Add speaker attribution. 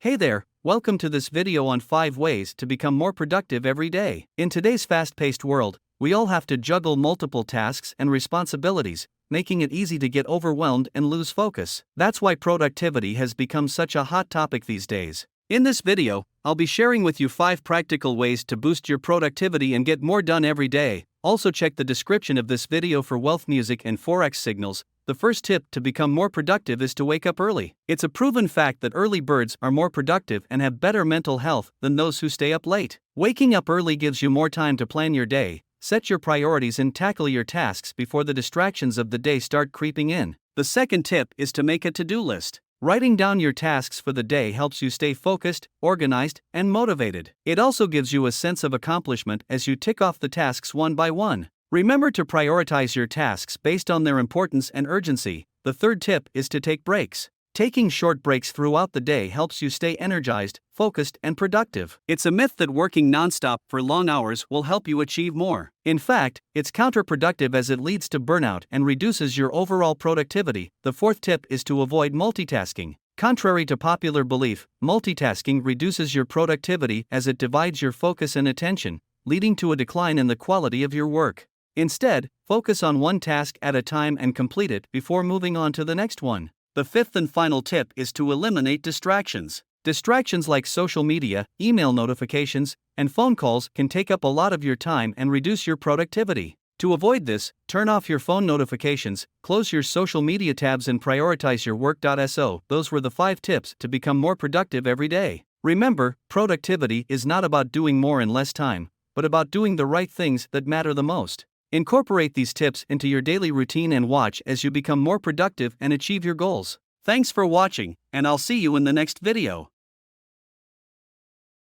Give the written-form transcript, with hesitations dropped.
Speaker 1: Hey there, welcome to this video on 5 ways to become more productive every day. In today's fast-paced world, we all have to juggle multiple tasks and responsibilities, making it easy to get overwhelmed and lose focus. That's why productivity has become such a hot topic these days. In this video, I'll be sharing with you 5 practical ways to boost your productivity and get more done every day. Also check the description of this video for wealth music and forex signals. The first tip to become more productive is to wake up early. It's a proven fact that early birds are more productive and have better mental health than those who stay up late. Waking up early gives you more time to plan your day, set your priorities and tackle your tasks before the distractions of the day start creeping in. The second tip is to make a to-do list. Writing down your tasks for the day helps you stay focused, organized, and motivated. It also gives you a sense of accomplishment as you tick off the tasks one by one. Remember to prioritize your tasks based on their importance and urgency. The third tip is to take breaks. Taking short breaks throughout the day helps you stay energized, focused, and productive. It's a myth that working nonstop for long hours will help you achieve more. In fact, it's counterproductive as it leads to burnout and reduces your overall productivity. The fourth tip is to avoid multitasking. Contrary to popular belief, multitasking reduces your productivity as it divides your focus and attention, leading to a decline in the quality of your work. Instead, focus on one task at a time and complete it before moving on to the next one. The fifth and final tip is to eliminate distractions. Distractions like social media, email notifications, and phone calls can take up a lot of your time and reduce your productivity. To avoid this, turn off your phone notifications, close your social media tabs, and prioritize your work. So, those were the 5 tips to become more productive every day. Remember, productivity is not about doing more in less time, but about doing the right things that matter the most. Incorporate these tips into your daily routine and watch as you become more productive and achieve your goals. Thanks for watching, and I'll see you in the next video.